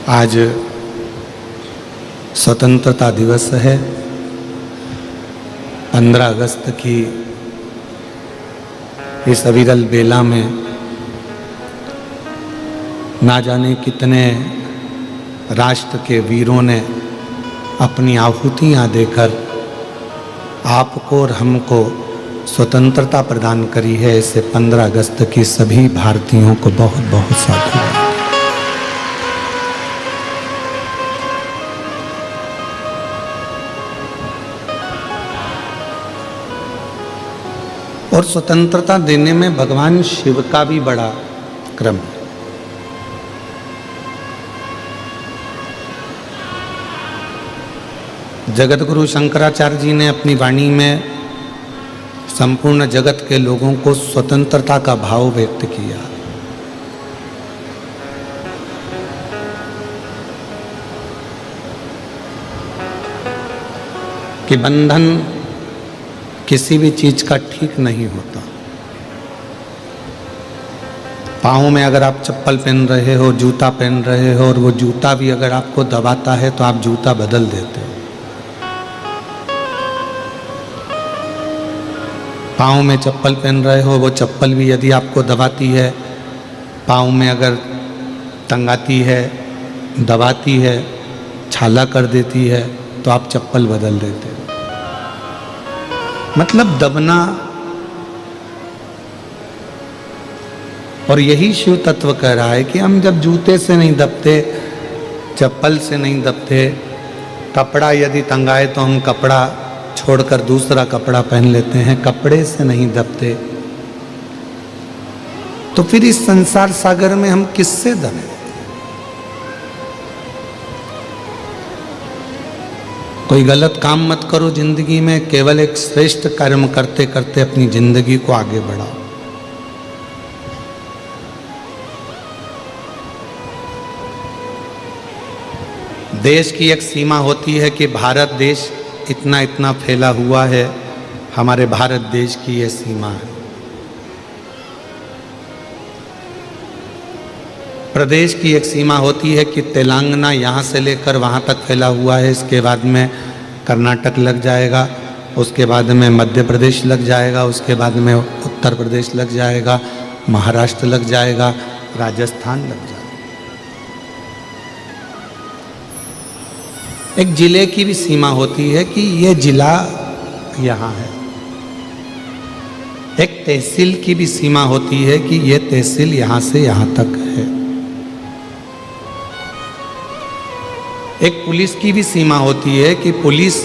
आज स्वतंत्रता दिवस है। 15 अगस्त की इस अविरल बेला में ना जाने कितने राष्ट्र के वीरों ने अपनी आहुतियाँ देकर आपको और हमको स्वतंत्रता प्रदान करी है। इसे 15 अगस्त की सभी भारतीयों को बहुत बहुत साधुवाद। और स्वतंत्रता देने में भगवान शिव का भी बड़ा क्रम है। जगत गुरु शंकराचार्य जी ने अपनी वाणी में संपूर्ण जगत के लोगों को स्वतंत्रता का भाव व्यक्त किया। कि बंधन किसी भी चीज का ठीक नहीं होता। पाँव में अगर आप चप्पल पहन रहे हो, जूता पहन रहे हो और वो जूता भी अगर आपको दबाता है तो आप जूता बदल देते हो। पाँव में चप्पल पहन रहे हो, वो चप्पल भी यदि आपको दबाती है, पाँव में अगर तंगाती है, दबाती है, छाला कर देती है तो आप चप्पल बदल देते हो। मतलब दबना। और यही शिव तत्व कह रहा है कि हम जब जूते से नहीं दबते, चप्पल से नहीं दबते, कपड़ा यदि तंगाए तो हम कपड़ा छोड़कर दूसरा कपड़ा पहन लेते हैं, कपड़े से नहीं दबते, तो फिर इस संसार सागर में हम किससे दबे? कोई गलत काम मत करो जिंदगी में, केवल एक श्रेष्ठ कर्म करते करते अपनी जिंदगी को आगे बढ़ाओ। देश की एक सीमा होती है कि भारत देश इतना इतना फैला हुआ है, हमारे भारत देश की यह सीमा है। प्रदेश की एक सीमा होती है कि तेलंगाना यहाँ से लेकर वहाँ तक फैला हुआ है, इसके बाद में कर्नाटक लग जाएगा, उसके बाद में मध्य प्रदेश लग जाएगा, उसके बाद में उत्तर प्रदेश लग जाएगा, महाराष्ट्र लग जाएगा, राजस्थान लग जाएगा। एक जिले की भी सीमा होती है कि ये जिला यहाँ है। एक तहसील की भी सीमा होती है कि ये तहसील यहाँ से यहाँ तक है। एक पुलिस की भी सीमा होती है कि पुलिस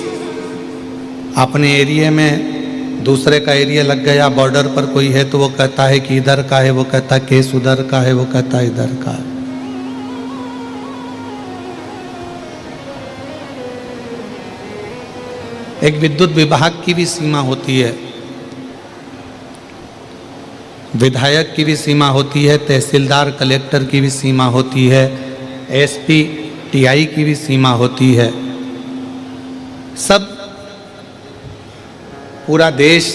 अपने एरिया में दूसरे का एरिया लग गया, बॉर्डर पर कोई है तो वो कहता है कि इधर का है, वो कहता है केस उधर का है, वो कहता है इधर का है। एक विद्युत विभाग की भी सीमा होती है, विधायक की भी सीमा होती है, तहसीलदार कलेक्टर की भी सीमा होती है, एसपी टीआई की भी सीमा होती है। सब पूरा देश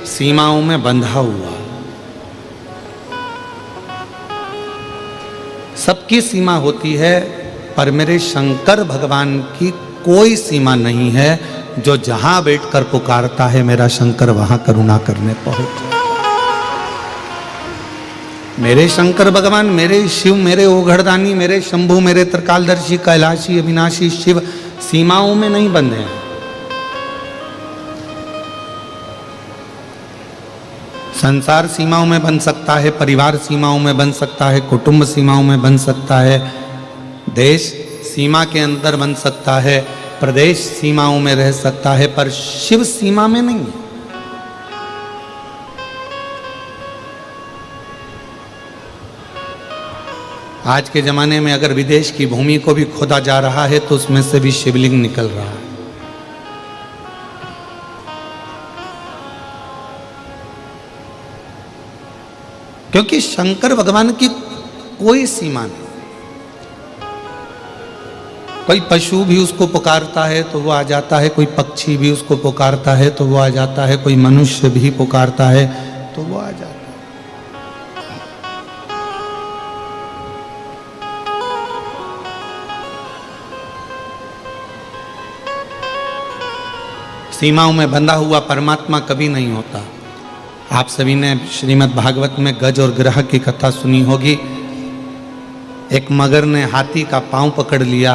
सीमाओं में बंधा हुआ। सबकी सीमा होती है, पर मेरे शंकर भगवान की कोई सीमा नहीं है। जो जहां बैठकर पुकारता है मेरा शंकर वहां करुणा करने पहुंच जाए। मेरे शंकर भगवान, मेरे शिव, मेरे ओघड़दानी, मेरे शंभु, मेरे त्रिकालदर्शी, कैलाशी, अविनाशी शिव सीमाओं में नहीं बंधे हैं। संसार सीमाओं में बन सकता है, परिवार सीमाओं में बन सकता है, कुटुंब सीमाओं में बन सकता है, देश सीमा के अंदर बन सकता है, प्रदेश सीमाओं में रह सकता है, पर शिव सीमा में नहीं है। आज के जमाने में अगर विदेश की भूमि को भी खोदा जा रहा है तो उसमें से भी शिवलिंग निकल रहा है। क्योंकि शंकर भगवान की कोई सीमा नहीं। कोई पशु भी उसको पुकारता है तो वो आ जाता है, कोई पक्षी भी उसको पुकारता है तो वो आ जाता है, कोई मनुष्य भी पुकारता है तो वो आ जाता है। सीमाओं में बंधा हुआ परमात्मा कभी नहीं होता। आप सभी ने श्रीमद् भागवत में गज और ग्रह की कथा सुनी होगी। एक मगर ने हाथी का पांव पकड़ लिया।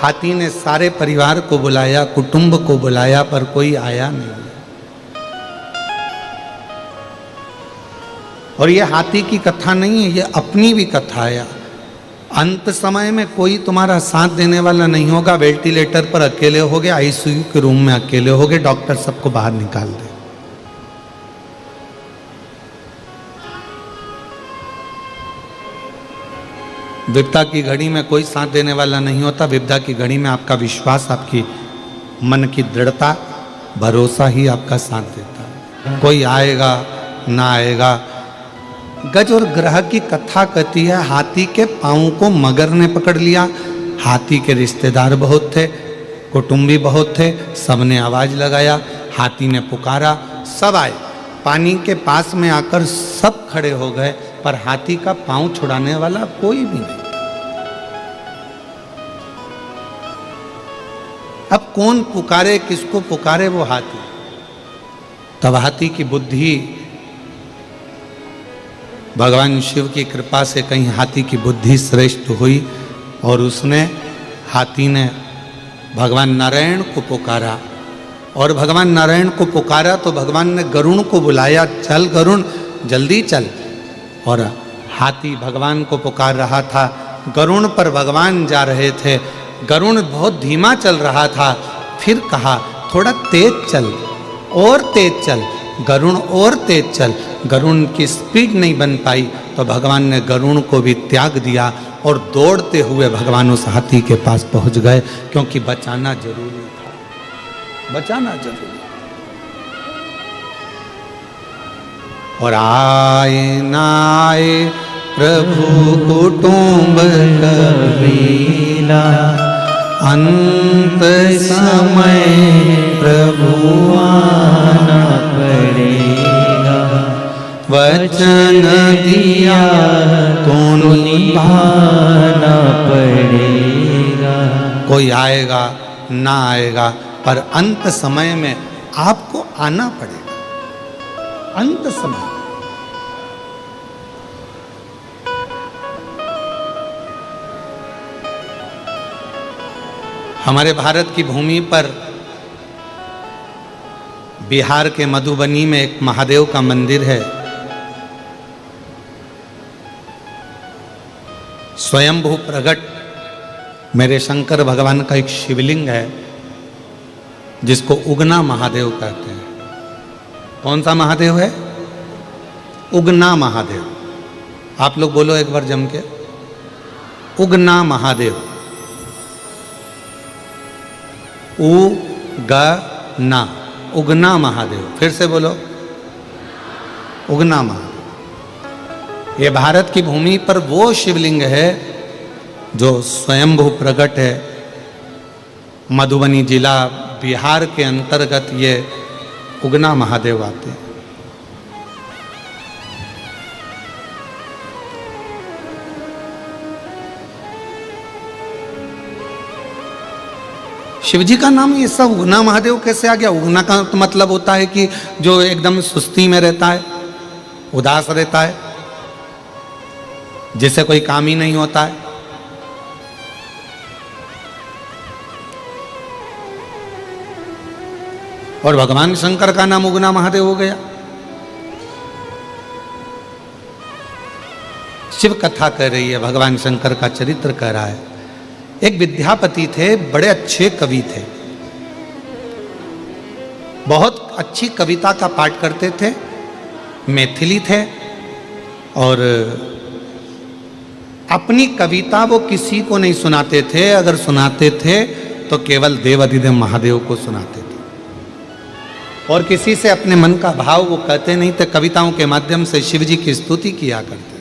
हाथी ने सारे परिवार को बुलाया, कुटुंब को बुलाया, पर कोई आया नहीं। और ये हाथी की कथा नहीं है, ये अपनी भी कथा है। अंत समय में कोई तुम्हारा साथ देने वाला नहीं होगा। वेंटिलेटर पर अकेले होगे, आईसीयू के रूम में अकेले होगे, डॉक्टर सबको बाहर निकाल दे। विपदा की घड़ी में कोई साथ देने वाला नहीं होता। विपदा की घड़ी में आपका विश्वास, आपकी मन की दृढ़ता, भरोसा ही आपका साथ देता है। कोई आएगा ना आएगा। गज और ग्रह की कथा कहती है, हाथी के पांव को मगर ने पकड़ लिया। हाथी के रिश्तेदार बहुत थे, कुटुंबी बहुत थे, सबने आवाज लगाया, हाथी ने पुकारा, सब आए। पानी के पास में आकर सब खड़े हो गए, पर हाथी का पांव छुड़ाने वाला कोई भी नहीं। अब कौन पुकारे, किसको पुकारे? वो हाथी। तब हाथी की बुद्धि, भगवान शिव की कृपा से कहीं हाथी की बुद्धि श्रेष्ठ हुई और उसने, हाथी ने भगवान नारायण को पुकारा। और भगवान नारायण को पुकारा तो भगवान ने गरुण को बुलाया, चल गरुण जल्दी चल। और हाथी भगवान को पुकार रहा था, गरुण पर भगवान जा रहे थे। गरुण बहुत धीमा चल रहा था, फिर कहा थोड़ा तेज चल, और तेज चल। गरुण और तेज चल। गरुण की स्पीड नहीं बन पाई तो भगवान ने गरुण को भी त्याग दिया और दौड़ते हुए भगवान उस हाथी के पास पहुंच गए, क्योंकि बचाना जरूरी था, बचाना जरूरी। और आए ना आए प्रभु कुटुंब कबीला, अंत समय प्रभु आना पड़ेगा। वचन दिया तो निभाना पड़ेगा। कोई आएगा ना आएगा, पर अंत समय में आपको आना पड़ेगा। अंत समय हमारे भारत की भूमि पर बिहार के मधुबनी में एक महादेव का मंदिर है। स्वयंभू प्रगट मेरे शंकर भगवान का एक शिवलिंग है, जिसको उगना महादेव कहते हैं। कौन सा महादेव है? उगना महादेव। आप लोग बोलो एक बार जम के, उगना महादेव। उगना, उगना महादेव। फिर से बोलो, उगना महादेव। ये भारत की भूमि पर वो शिवलिंग है जो स्वयंभू प्रकट है। मधुबनी जिला बिहार के अंतर्गत ये उगना महादेव आते हैं। शिवजी का नाम ये सब उगना महादेव कैसे आ गया? उगना का तो मतलब होता है कि जो एकदम सुस्ती में रहता है, उदास रहता है, जिसे कोई काम ही नहीं होता है। और भगवान शंकर का नाम उगना महादेव हो गया। शिव कथा कह रही है, भगवान शंकर का चरित्र कह रहा है। एक विद्यापति थे, बड़े अच्छे कवि थे, बहुत अच्छी कविता का पाठ करते थे, मैथिली थे, और अपनी कविता वो किसी को नहीं सुनाते थे। अगर सुनाते थे तो केवल देवाधिदेव महादेव को सुनाते थे, और किसी से अपने मन का भाव वो कहते नहीं थे। कविताओं के माध्यम से शिव जी की स्तुति किया करते थे।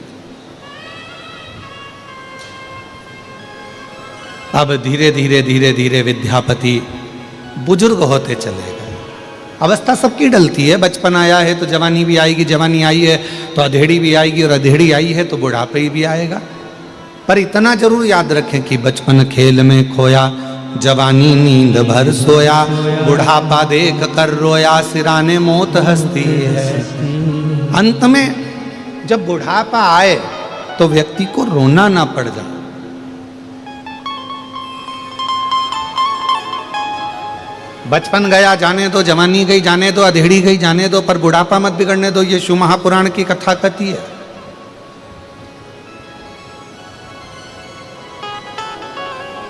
अब धीरे धीरे धीरे धीरे विद्यापति बुजुर्ग होते चले गए। अवस्था सबकी डलती है, बचपन आया है तो जवानी भी आएगी, जवानी आई है तो अधेड़ी भी आएगी, और अधेड़ी आई है तो बुढ़ापे भी आएगा। पर इतना जरूर याद रखें कि बचपन खेल में खोया, जवानी नींद भर सोया, बुढ़ापा देख कर रोया, सिराने मौत हंसती है। अंत में जब बुढ़ापा आए तो व्यक्ति को रोना ना पड़ जाए। बचपन गया जाने दो, जवानी गई जाने दो, अधेड़ी गई जाने दो, पर बुढ़ापा मत बिगड़ने दो। ये शिव महापुराण की कथा कहती है।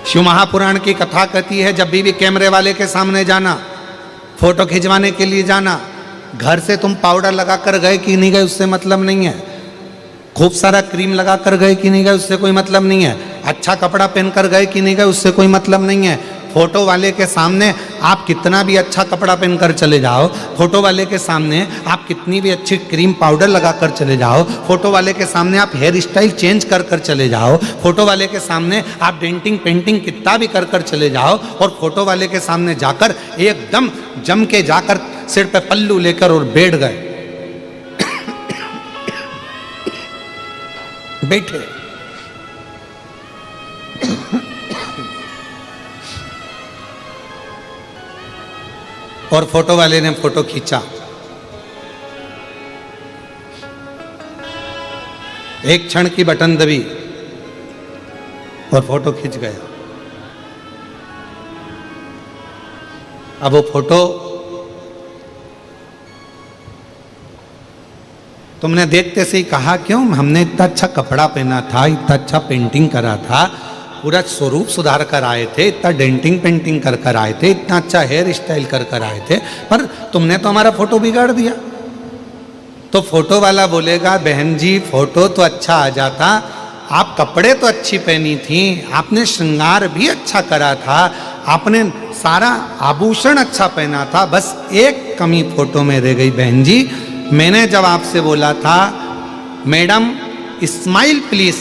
शिव महापुराण की कथा कहती है, जब भी कैमरे वाले के सामने जाना, फोटो खिंचवाने के लिए जाना, घर से तुम पाउडर लगा कर गए कि नहीं गए उससे मतलब नहीं है, खूब सारा क्रीम लगा कर गए कि नहीं गए उससे कोई मतलब नहीं है, अच्छा कपड़ा पहन कर गए कि नहीं गए उससे कोई मतलब नहीं है। फोटो वाले के सामने आप कितना भी अच्छा कपड़ा पहन कर चले जाओ, फोटो वाले के सामने आप कितनी भी अच्छी क्रीम पाउडर लगा कर चले जाओ, फोटो वाले के सामने आप हेयर स्टाइल चेंज कर कर चले जाओ, फोटो वाले के सामने आप डेंटिंग पेंटिंग कितना भी कर कर चले जाओ, और फोटो वाले के सामने जाकर एकदम जम के जाकर सिर पे पल्लू लेकर और बैठ गए, बैठे, और फोटो वाले ने फोटो खींचा, एक क्षण की बटन दबी और फोटो खींच गया। अब वो फोटो तुमने देखते से ही कहा, क्यों हमने इतना अच्छा कपड़ा पहना था, इतना अच्छा पेंटिंग करा था, पूरा स्वरूप सुधार कर आए थे, इतना डेंटिंग पेंटिंग कर कर आए थे, इतना अच्छा हेयर स्टाइल कर कर आए थे, पर तुमने तो हमारा फोटो बिगाड़ दिया। तो फोटो वाला बोलेगा, बहन जी फोटो तो अच्छा आ जाता, आप कपड़े तो अच्छी पहनी थी, आपने श्रृंगार भी अच्छा करा था, आपने सारा आभूषण अच्छा पहना था, बस एक कमी फोटो में रह गई बहन जी। मैंने जब आपसे बोला था मैडम स्माइल प्लीज,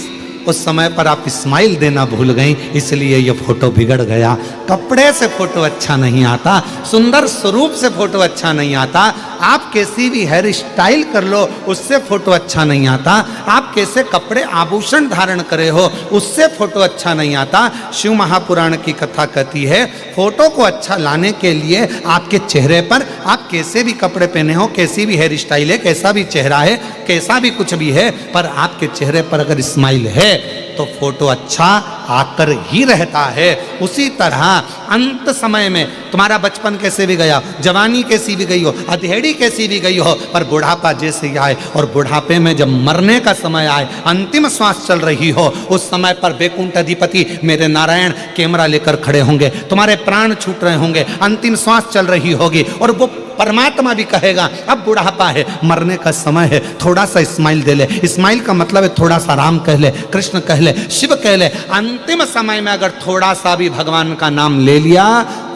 उस समय पर आप स्माइल देना भूल गई, इसलिए ये फोटो बिगड़ गया। कपड़े से फोटो अच्छा नहीं आता, सुंदर स्वरूप से फोटो अच्छा नहीं आता, आप कैसी भी हेयर स्टाइल कर लो उससे फोटो अच्छा नहीं आता, आप कैसे कपड़े आभूषण धारण करे हो उससे फोटो अच्छा नहीं आता। शिव महापुराण की कथा कहती है, फोटो को अच्छा लाने के लिए आपके चेहरे पर आप कैसे भी कपड़े पहने हो, कैसी भी हेयर स्टाइल है, कैसा भी चेहरा है, कैसा भी कुछ भी है, पर आपके चेहरे पर अगर स्माइल है तो फोटो अच्छा आकर ही रहता है। उसी तरह अंत समय में तुम्हारा बचपन कैसे भी गया, जवानी कैसी भी गई हो, अधेड़ी कैसी भी गई हो, पर बुढ़ापा जैसे ही आए और बुढ़ापे में जब मरने का समय आए, अंतिम श्वास चल रही हो, उस समय पर वैकुंठ अधिपति मेरे नारायण कैमरा लेकर खड़े होंगे, तुम्हारे प्राण छूट रहे होंगे, अंतिम श्वास चल रही होगी, और वो परमात्मा भी कहेगा अब बुढ़ापा है, मरने का समय है, थोड़ा सा स्माइल दे ले। स्माइल का मतलब है थोड़ा सा राम कह ले, कृष्ण कह ले, शिव कह ले। अंतिम समय में अगर थोड़ा सा भी भगवान का नाम ले लिया,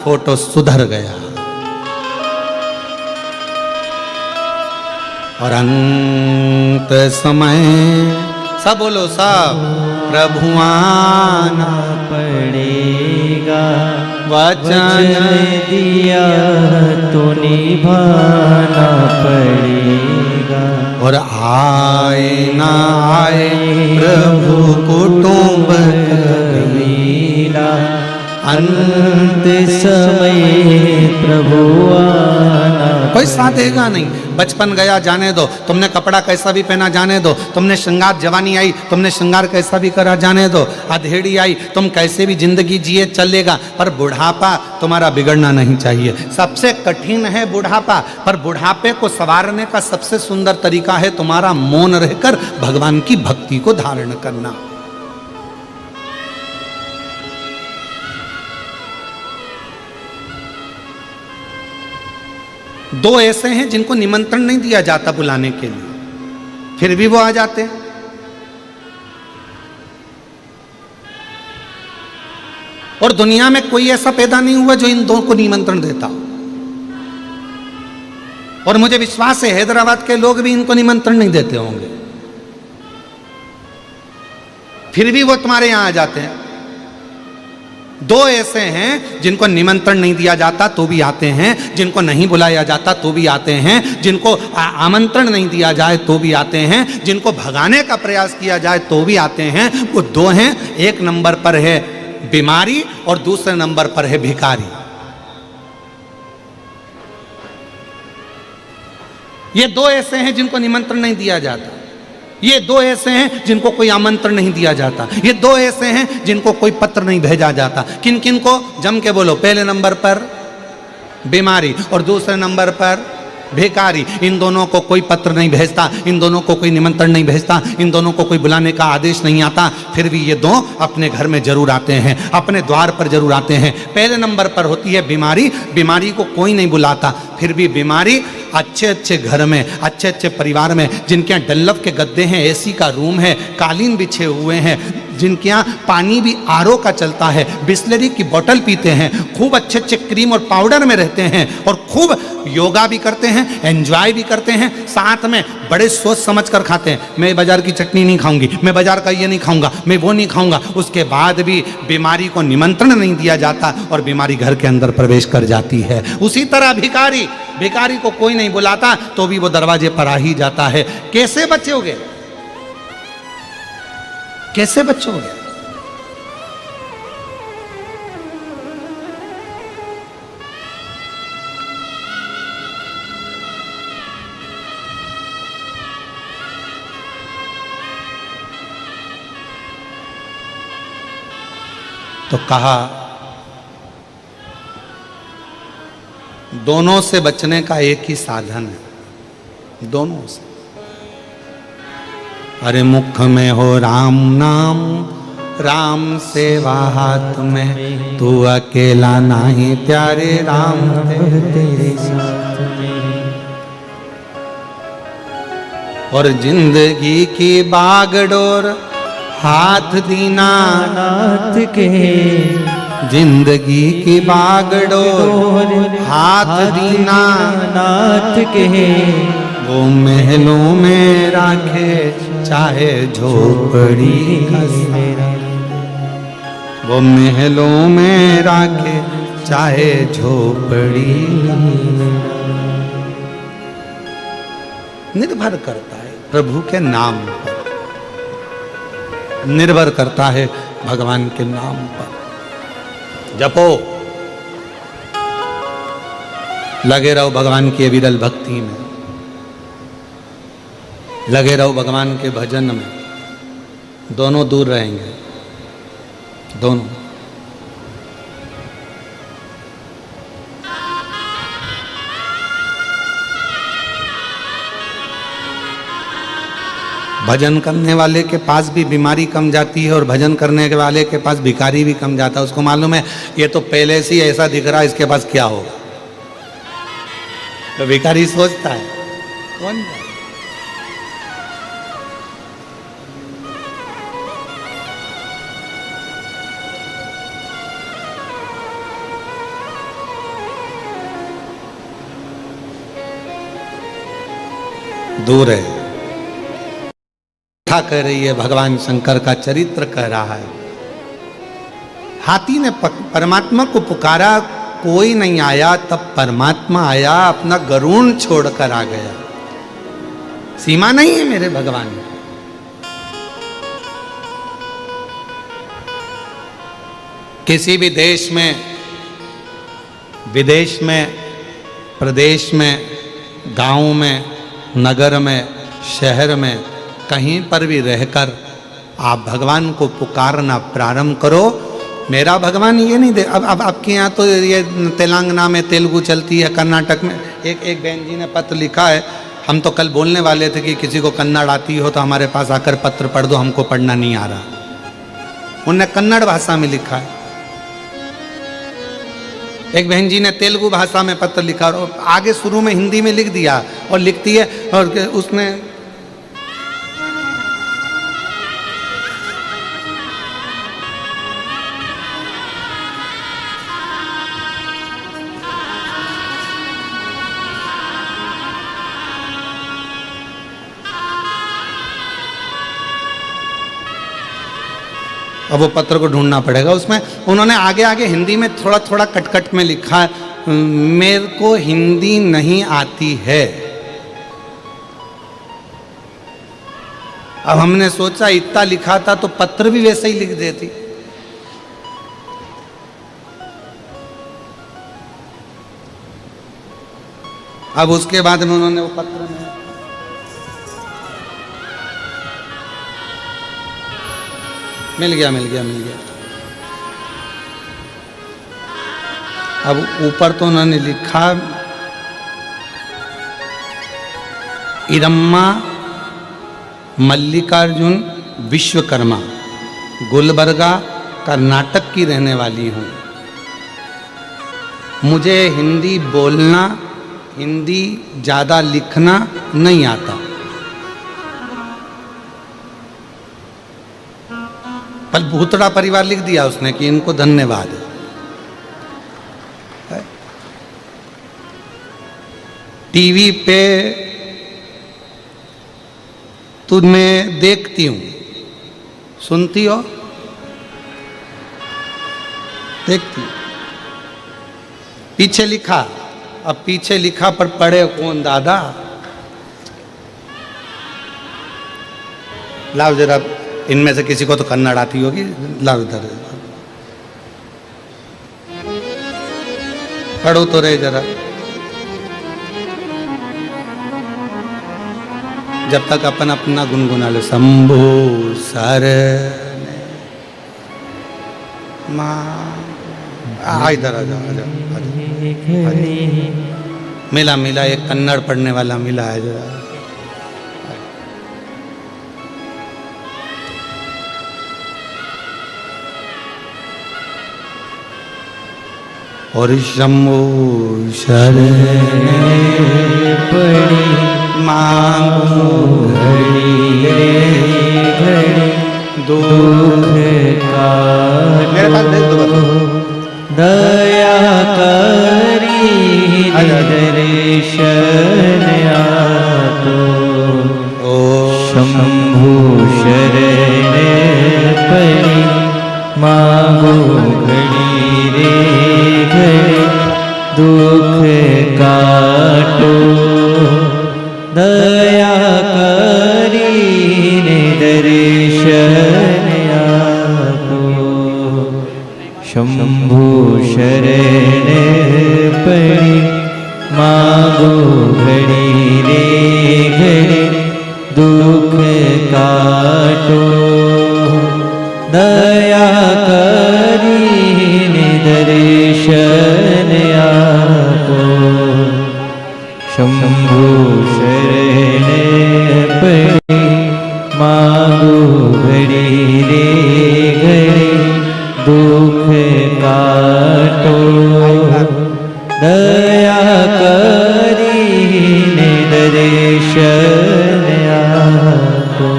फोटो सुधर गया। और अंत समय सब बोलो, सब प्रभु आना पड़ेगा, वचन दिया तो निभाना पड़ेगा। और आए ना आए प्रभु कुटुंब कबीला, अंत समय प्रभु आना कोई साथ देगा नहीं। बचपन गया जाने दो, तुमने कपड़ा कैसा भी पहना जाने दो, तुमने श्रृंगार, जवानी आई तुमने श्रृंगार कैसा भी करा जाने दो, अधेड़ी आई तुम कैसे भी जिंदगी जिए चलेगा, पर बुढ़ापा तुम्हारा बिगड़ना नहीं चाहिए। सबसे कठिन है बुढ़ापा, पर बुढ़ापे को संवारने का सबसे सुंदर तरीका है तुम्हारा मौन रहकर भगवान की भक्ति को धारण करना। दो ऐसे हैं जिनको निमंत्रण नहीं दिया जाता बुलाने के लिए, फिर भी वो आ जाते हैं। और दुनिया में कोई ऐसा पैदा नहीं हुआ जो इन दो को निमंत्रण देता हो। और मुझे विश्वास है हैदराबाद के लोग भी इनको निमंत्रण नहीं देते होंगे, फिर भी वो तुम्हारे यहां आ जाते हैं। दो ऐसे हैं जिनको निमंत्रण नहीं दिया जाता तो भी आते हैं, जिनको नहीं बुलाया जाता तो भी आते हैं, जिनको आमंत्रण नहीं दिया जाए तो भी आते हैं, जिनको भगाने का प्रयास किया जाए तो भी आते हैं। वो दो हैं। एक नंबर पर है बीमारी और दूसरे नंबर पर है भिखारी। ये दो ऐसे हैं जिनको निमंत्रण नहीं दिया जाता। ये दो ऐसे हैं जिनको कोई आमंत्रण नहीं दिया जाता। ये दो ऐसे हैं जिनको कोई पत्र नहीं भेजा जाता। किन किन को? जम के बोलो। पहले नंबर पर बीमारी और दूसरे नंबर पर भिखारी। इन दोनों को कोई पत्र नहीं भेजता, इन दोनों को कोई निमंत्रण नहीं भेजता, इन दोनों को कोई बुलाने का आदेश नहीं आता, फिर भी ये दो अपने घर में जरूर आते हैं, अपने द्वार पर जरूर आते हैं। पहले नंबर पर होती है बीमारी। बीमारी को कोई नहीं बुलाता, फिर भी बीमारी अच्छे अच्छे घर में, अच्छे अच्छे परिवार में, जिनके यहाँ डल्लव के गद्दे हैं, एसी का रूम है, कालीन बिछे हुए हैं, जिनके यहाँ पानी भी आरओ का चलता है, बिस्लरी की बोतल पीते हैं, खूब अच्छे अच्छे क्रीम और पाउडर में रहते हैं और खूब योगा भी करते हैं, एंजॉय भी करते हैं, साथ में बड़े सोच समझ कर खाते हैं। मैं बाजार की चटनी नहीं खाऊंगी, मैं बाजार का ये नहीं खाऊंगा, मैं वो नहीं खाऊंगा। उसके बाद भी बीमारी को निमंत्रण नहीं दिया जाता और बीमारी घर के अंदर प्रवेश कर जाती है। उसी तरह भिखारी, भिखारी को कोई नहीं बुलाता तो भी वो दरवाजे पर आ ही जाता है। कैसे बचोगे? कैसे बचोगे? तो कहा दोनों से बचने का एक ही साधन है, दोनों से। अरे मुख में हो राम नाम, राम सेवा हाथ में, तू अकेला नहीं प्यारे राम तेरे साथ में। और जिंदगी की बागडोर हाथ दीना नाथ के, जिंदगी की बागडोर हाथ दीना नाथ के, वो महलों में राखे चाहे झोपड़ी का सहारा, वो महलों में राखे चाहे झोपड़ी। निर्भर करता है प्रभु के नाम पर, निर्भर करता है भगवान के नाम पर। जपो, लगे रहो भगवान की विरल भक्ति में, लगे रहो भगवान के भजन में। दोनों दूर रहेंगे, दोनों। भजन करने वाले के पास भी बीमारी कम जाती है और भजन करने के वाले के पास भिखारी भी कम जाता है। उसको मालूम है ये तो पहले से ही ऐसा दिख रहा है, इसके पास क्या होगा। तो भिखारी सोचता है कौन जाए? दूर है। कह रही है भगवान शंकर का चरित्र कह रहा है। हाथी ने परमात्मा को पुकारा, कोई नहीं आया, तब परमात्मा आया, अपना गरुड़ छोड़कर आ गया। सीमा नहीं है मेरे भगवान। किसी भी देश में, विदेश में, प्रदेश में, गांव में, नगर में, शहर में, कहीं पर भी रहकर आप भगवान को पुकारना प्रारंभ करो। मेरा भगवान ये नहीं दे। अब आपके यहाँ तो ये तेलंगाना में तेलुगु चलती है, कर्नाटक में। एक बहन जी ने पत्र लिखा है, हम तो कल बोलने वाले थे कि किसी को कन्नड़ आती हो तो हमारे पास आकर पत्र पढ़ दो, हमको पढ़ना नहीं आ रहा। उनने कन्नड़ भाषा में लिखा है। एक बहन जी ने तेलुगु भाषा में पत्र लिखा और आगे शुरू में हिंदी में लिख दिया और लिखती है, और उसने अब वो पत्र को ढूंढना पड़ेगा। उसमें उन्होंने आगे आगे हिंदी में थोड़ा थोड़ा कट कट में लिखा है, मेरे को हिंदी नहीं आती है। अब हमने सोचा इतना लिखा था तो पत्र भी वैसे ही लिख देती। अब उसके बाद में उन्होंने वो पत्र में मिल गया। अब ऊपर तो उन्होंने लिखा इरम्मा मल्लिकार्जुन विश्वकर्मा, गुलबर्गा, कर्नाटक की रहने वाली हूँ। मुझे हिंदी बोलना, हिंदी ज़्यादा लिखना नहीं आता, पर भूतड़ा परिवार लिख दिया उसने कि इनको धन्यवाद। टीवी पे तुम्हें देखती हूँ, सुनती हो, देखती। पीछे लिखा, अब पीछे लिखा पर पढ़े कौन दादा। लाओ जरा, इनमें से किसी को तो कन्नड़ आती होगी, लाओ इधर पढ़ो तो रहे जरा, जब तक अपन अपना गुनगुना लो। शंभु शरण माँ, इधर आ जाओ। मिला एक कन्नड़ पढ़ने वाला मिला है जरा। और शंभु शरण पड़ी मांगू घड़ी घड़ी दुख मेरे पास भेज दो बस। दया करी दर्शन आपो ओ शंभु शरण पड़ी मांगो घड़ी रे घड़ी दुख काटो दया करीने दर्शन आपो शंभु शरण पड़ी मांगो घड़ी रे घड़ी दुख काटो दया करीने दर्शन आपो शंभु शरण पड़ी मांगो घड़ी रे घड़ी दुख काटो दया करीने दर्शन आपो।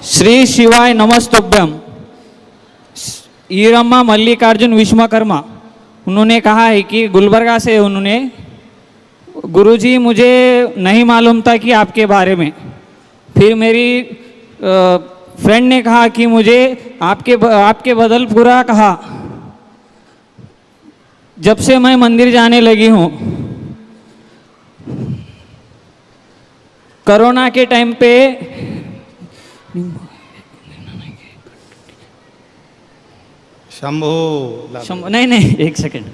श्री शिवाय नमस्तुभ्यम। ईरम्मा मल्लिकार्जुन विश्वकर्मा, उन्होंने कहा है कि गुलबर्गा से उन्होंने, गुरुजी मुझे नहीं मालूम था कि आपके बारे में, फिर मेरी फ्रेंड ने कहा कि मुझे आपके बदल पूरा कहा। जब से मैं मंदिर जाने लगी हूँ, कोरोना के टाइम पे शंभु नहीं एक सेकंड।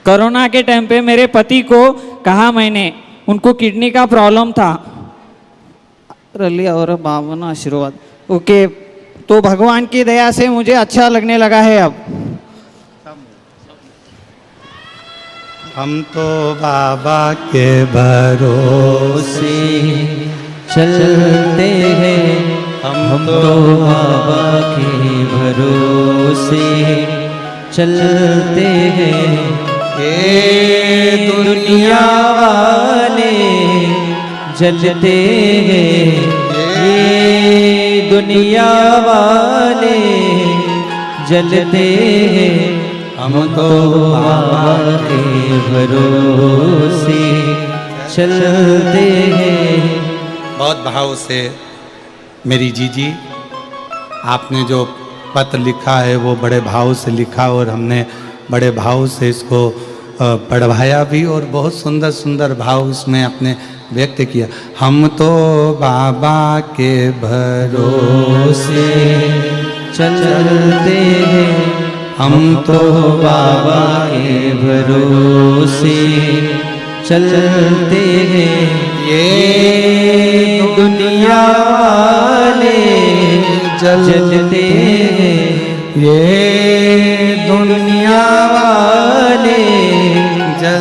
कोरोना के टाइम पे मेरे पति को कहा मैंने, उनको किडनी का प्रॉब्लम था, रलिया और बाबा आशीर्वाद, ओके, तो भगवान की दया से मुझे अच्छा लगने लगा है अब। हम तो बाबा के भरोसे चलते हैं, हम तो बाबा के भरोसे चलते हैं। ये दुनिया वाले जलते हैं, ये दुनिया वाले जलते हैं। हम तो बाबा के भरोसे चलते हैं। बहुत भाव से मेरी जीजी, आपने जो पत्र लिखा है वो बड़े भाव से लिखा और हमने बड़े भाव से इसको पढ़वाया भी और बहुत सुंदर सुंदर भाव उसमें आपने व्यक्त किया। हम तो बाबा के भरोसे चलते हैं, हम तो बाबा के भरोसे चलते हैं। ये दुनिया वाले जलते हैं, ये दुनिया वाले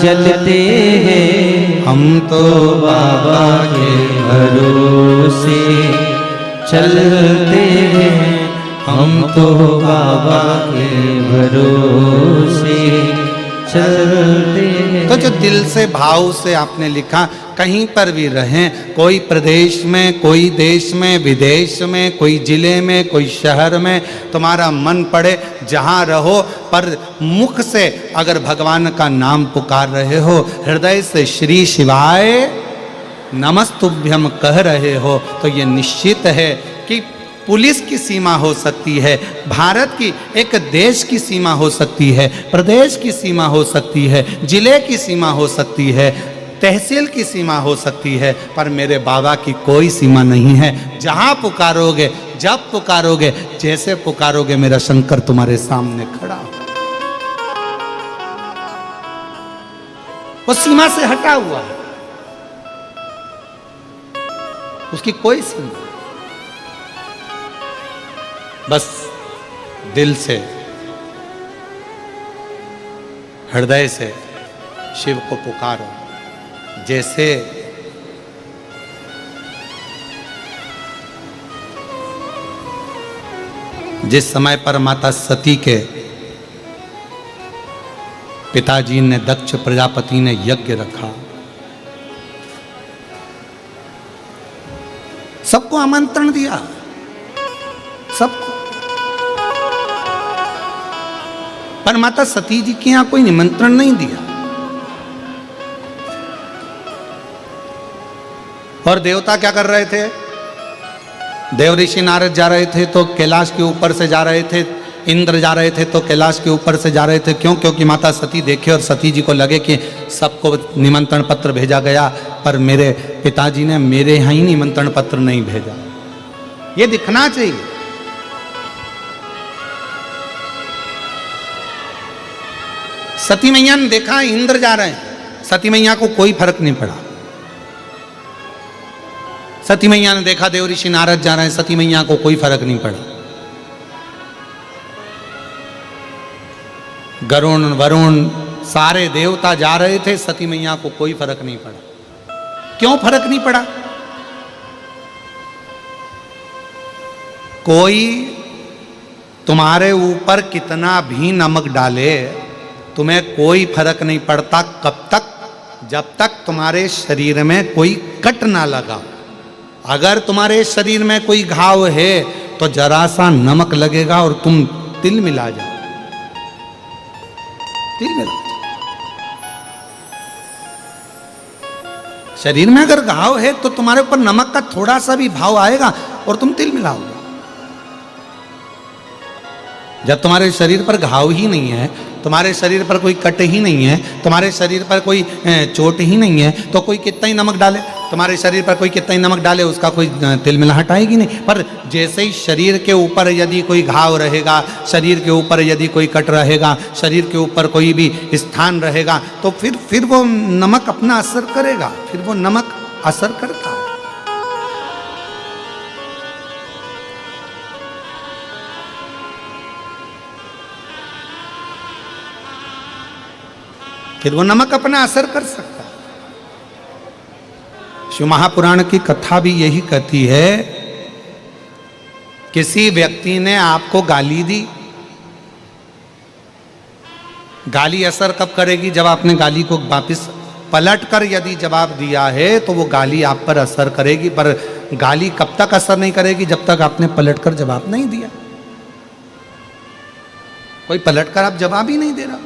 जलते हैं। हम तो बाबा के भरोसे चलते हैं, हम तो बाबा के भरोसे चलते हैं। तो जो दिल से भाव से आपने लिखा, कहीं पर भी रहें, कोई प्रदेश में, कोई देश में, विदेश में, कोई जिले में, कोई शहर में, तुम्हारा मन पड़े जहाँ रहो, पर मुख से अगर भगवान का नाम पुकार रहे हो, हृदय से श्री शिवाय नमस्तुभ्यम कह रहे हो, तो ये निश्चित है कि पुलिस की सीमा हो सकती है, भारत की एक देश की सीमा हो सकती है, प्रदेश की सीमा हो सकती है, जिले की सीमा हो सकती है, तहसील की सीमा हो सकती है, पर मेरे बाबा की कोई सीमा नहीं है। जहाँ पुकारोगे, जब पुकारोगे, जैसे पुकारोगे, मेरा शंकर तुम्हारे सामने खड़ा हो। वो सीमा से हटा हुआ है, उसकी कोई सीमा। बस दिल से, हृदय से शिव को पुकारो। जैसे जिस समय पर माता सती के पिताजी ने, दक्ष प्रजापति ने यज्ञ रखा, सबको आमंत्रण दिया, सबको, पर माता सती जी के यहां कोई निमंत्रण नहीं दिया। और देवता क्या कर रहे थे? देव ऋषि नारद जा रहे थे तो कैलाश के ऊपर से जा रहे थे, इंद्र जा रहे थे तो कैलाश के ऊपर से जा रहे थे। क्यों? क्योंकि माता सती देखे और सती जी को लगे कि सबको निमंत्रण पत्र भेजा गया, पर मेरे पिताजी ने मेरे यहाँ ही निमंत्रण पत्र नहीं भेजा। ये दिखना चाहिए। सती मैया ने देखा इंद्र जा रहे हैं, सती मैया को कोई फर्क नहीं पड़ा। सती मैया ने देखा देव ऋषि नारद जा रहे हैं, सती मैया को कोई फर्क नहीं पड़ा। गरुण, वरुण, सारे देवता जा रहे थे, सती मैया को कोई फर्क नहीं पड़ा। क्यों फर्क नहीं पड़ा? कोई तुम्हारे ऊपर कितना भी नमक डाले, तुम्हें कोई फर्क नहीं पड़ता। कब तक? जब तक तुम्हारे शरीर में कोई कट ना लगा। अगर तुम्हारे शरीर में कोई घाव है तो जरा सा नमक लगेगा और तुम तिल मिला जाओ, तिल मिला जाओ। शरीर में अगर घाव है तो तुम्हारे ऊपर नमक का थोड़ा सा भी भाव आएगा और तुम तिल मिलाओगे। जब तुम्हारे शरीर पर घाव ही नहीं है, तुम्हारे शरीर पर कोई कट ही नहीं है, तुम्हारे शरीर पर कोई चोट ही नहीं है, तो कोई कितना ही नमक डाले, तुम्हारे शरीर पर कोई कितना ही नमक डाले, उसका कोई तिलमिलाहट आएगी नहीं। पर जैसे ही शरीर के ऊपर यदि कोई घाव रहेगा, शरीर के ऊपर यदि कोई कट रहेगा, शरीर के ऊपर कोई भी स्थान रहेगा, तो फिर वो नमक अपना असर करेगा, फिर वो नमक असर करता है। फिर वो नमक अपना असर कर सकता है। शिव महापुराण की कथा भी यही कहती है, किसी व्यक्ति ने आपको गाली दी, गाली असर कब करेगी? जब आपने गाली को वापस पलट कर यदि जवाब दिया है तो वो गाली आप पर असर करेगी। पर गाली कब तक असर नहीं करेगी? जब तक आपने पलट कर जवाब नहीं दिया। कोई पलट कर आप जवाब ही नहीं दे रहा।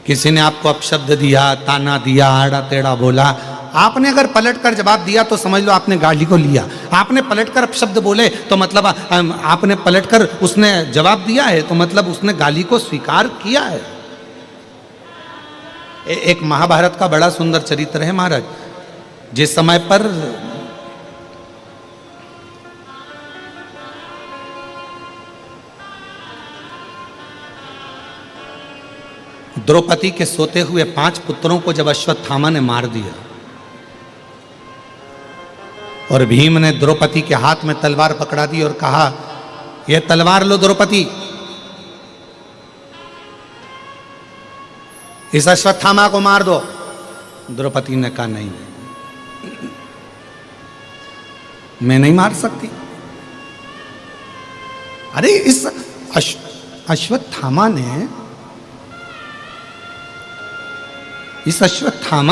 किसी ने आपको अपशब्द दिया, ताना दिया, आड़ा टेढ़ा बोला, आपने अगर पलटकर जवाब दिया तो समझ लो आपने गाली को लिया, आपने पलटकर अपशब्द बोले तो मतलब आपने पलटकर उसने जवाब दिया है तो मतलब उसने गाली को स्वीकार किया है। एक महाभारत का बड़ा सुंदर चरित्र है महाराज। जिस समय पर द्रौपदी के सोते हुए 5 पुत्रों को जब अश्वत्थामा ने मार दिया और भीम ने द्रौपदी के हाथ में तलवार पकड़ा दी और कहा, यह तलवार लो द्रौपदी, इस अश्वत्थामा को मार दो। द्रौपदी ने कहा, नहीं मैं नहीं मार सकती। अरे इस अश्वत्थामा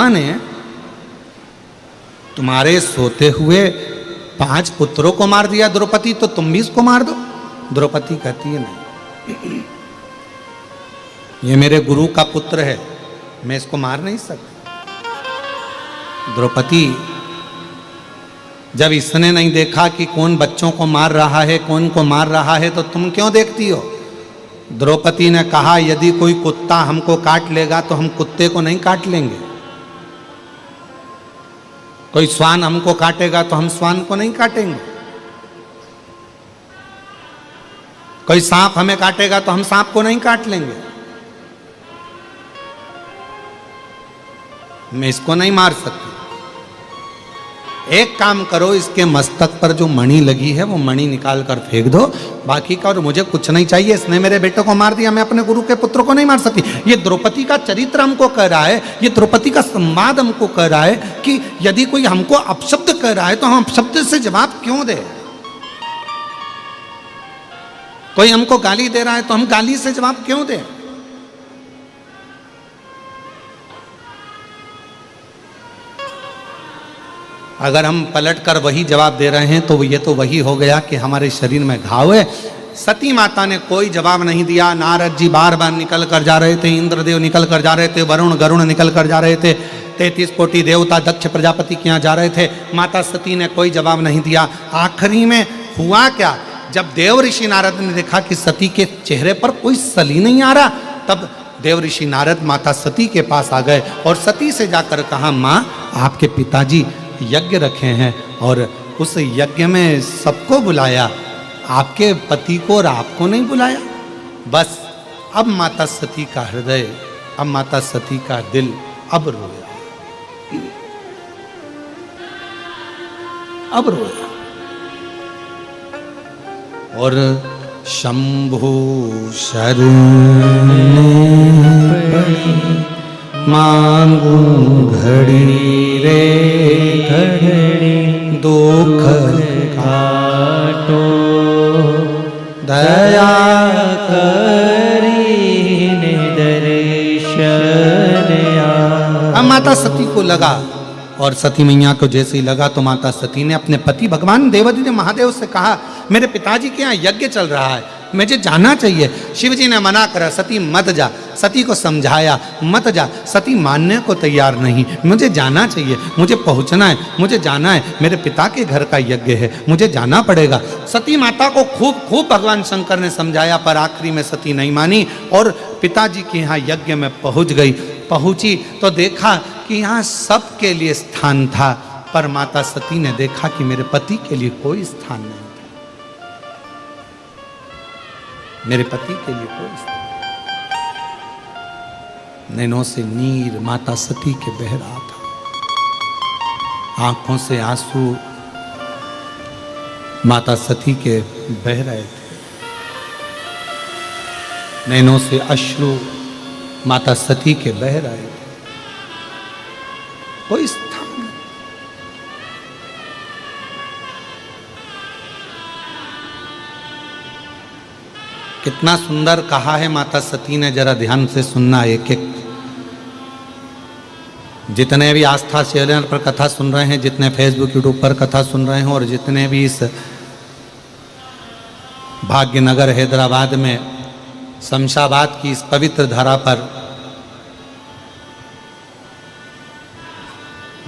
ने तुम्हारे सोते हुए 5 पुत्रों को मार दिया द्रौपदी, तो तुम भी इसको मार दो। द्रौपदी कहती है, नहीं, ये मेरे गुरु का पुत्र है, मैं इसको मार नहीं सकती। द्रौपदी, जब इसने नहीं देखा कि कौन बच्चों को मार रहा है, कौन को मार रहा है, तो तुम क्यों देखती हो? द्रौपदी ने कहा, यदि कोई कुत्ता हमको काट लेगा तो हम कुत्ते को नहीं काट लेंगे, कोई श्वान हमको काटेगा तो हम श्वान को नहीं काटेंगे, कोई सांप हमें काटेगा तो हम सांप को नहीं काट लेंगे, मैं इसको नहीं मार सकती। एक काम करो, इसके मस्तक पर जो मणि लगी है वो मणि निकाल कर फेंक दो, बाकी का और मुझे कुछ नहीं चाहिए। इसने मेरे बेटे को मार दिया, मैं अपने गुरु के पुत्र को नहीं मार सकती। ये द्रौपदी का चरित्र हमको कह रहा है, ये द्रौपदी का संवाद हमको कह रहा है कि यदि कोई हमको अपशब्द कह रहा है तो हम अपशब्द से जवाब क्यों दे। कोई हमको गाली दे रहा है तो हम गाली से जवाब क्यों दे। अगर हम पलटकर वही जवाब दे रहे हैं तो ये तो वही हो गया कि हमारे शरीर में घाव है। सती माता ने कोई जवाब नहीं दिया। नारद जी बार बार निकल कर जा रहे थे, इंद्रदेव निकल कर जा रहे थे, वरुण गरुण निकल कर जा रहे थे, 33 कोटि देवता दक्ष प्रजापति के यहाँ जा रहे थे। माता सती ने कोई जवाब नहीं दिया। आखिरी में हुआ क्या, जब देव ऋषि नारद ने देखा कि सती के चेहरे पर कोई सली नहीं आ रहा, तब देव ऋषि नारद माता सती के पास आ गए और सती से जाकर कहा, माँ आपके पिताजी यज्ञ रखे हैं और उस यज्ञ में सबको बुलाया, आपके पति को और आपको नहीं बुलाया। बस अब माता सती का हृदय, अब माता सती का दिल अब रोया, अब रोया। और शंभु शरण मांगू घड़ी रे घड़ी, दुख काटो दया करीने दर्शन आ। अब माता सती को लगा, और सती मैया को जैसे ही लगा तो माता सती ने अपने पति भगवान देवादिदेव महादेव से कहा, मेरे पिताजी के यहाँ यज्ञ चल रहा है, मुझे जाना चाहिए। शिव जी ने मना करा, सती मत जा। सती को समझाया, मत जा। सती मानने को तैयार नहीं, मुझे जाना चाहिए, मुझे पहुंचना है, मुझे जाना है, मेरे पिता के घर का यज्ञ है, मुझे जाना पड़ेगा। सती माता को खूब खूब भगवान शंकर ने समझाया, पर आखिरी में सती नहीं मानी और पिताजी के यहाँ यज्ञ में पहुंच गई। पहुंची तो देखा कि यहाँ सबके लिए स्थान था, पर माता सती ने देखा कि मेरे पति के लिए कोई स्थान नहीं था, मेरे पति के लिए कोई स्थान। नैनों से नीर माता सती के बह रहा था, आंखों से आंसू माता सती के बह रहे थे, नैनों से अश्रु माता सती के बह रहे थे, कोई स्थान नहीं। कितना सुंदर कहा है माता सती ने, जरा ध्यान से सुनना। एक एक जितने भी आस्था चैनल पर कथा सुन रहे हैं, जितने फेसबुक यूट्यूब पर कथा सुन रहे हैं, और जितने भी इस भाग्यनगर हैदराबाद में शमशाबाद की इस पवित्र धरा पर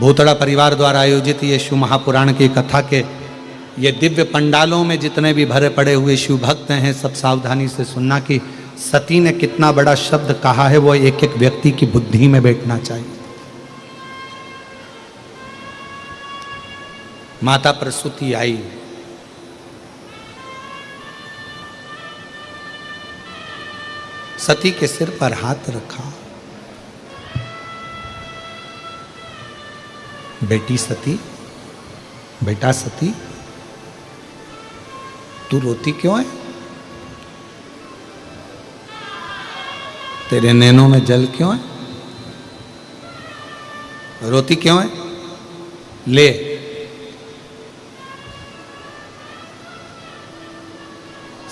भूतड़ा परिवार द्वारा आयोजित ये शिव महापुराण की कथा के ये दिव्य पंडालों में जितने भी भरे पड़े हुए शिव भक्त हैं, सब सावधानी से सुनना कि सती ने कितना बड़ा शब्द कहा है, वो एक एक व्यक्ति की बुद्धि में बैठना चाहिए। माता प्रसूति आई, सती के सिर पर हाथ रखा। बेटी सती, बेटा सती, तू रोती क्यों है? तेरे नैनों में जल क्यों है? रोती क्यों है? ले,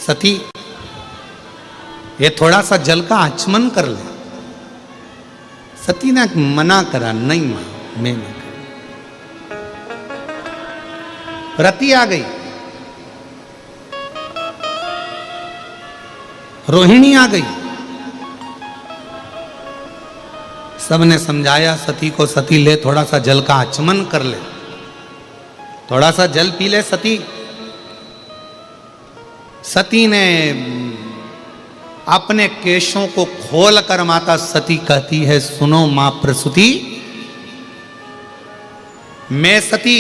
सती ये थोड़ा सा जल का आचमन कर ले। सती ने मना करा, नहीं मां, मैं नहीं कर। रति आ गई, रोहिणी आ गई, सबने समझाया सती को, सती ले थोड़ा सा जल का आचमन कर ले, थोड़ा सा जल पी ले सती। सती ने अपने केशों को खोलकर माता सती कहती है, सुनो मां प्रसूति, मैं सती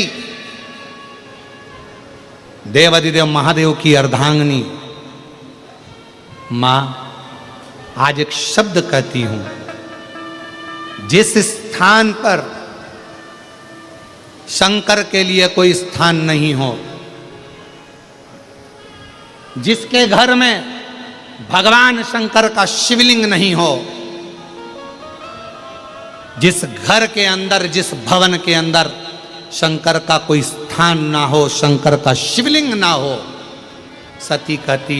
देवाधिदेव महादेव की अर्धांगिनी मां आज एक शब्द कहती हूं, जिस स्थान पर शंकर के लिए कोई स्थान नहीं हो, जिसके घर में भगवान शंकर का शिवलिंग नहीं हो, जिस घर के अंदर, जिस भवन के अंदर शंकर का कोई स्थान ना हो, शंकर का शिवलिंग ना हो, सती कहती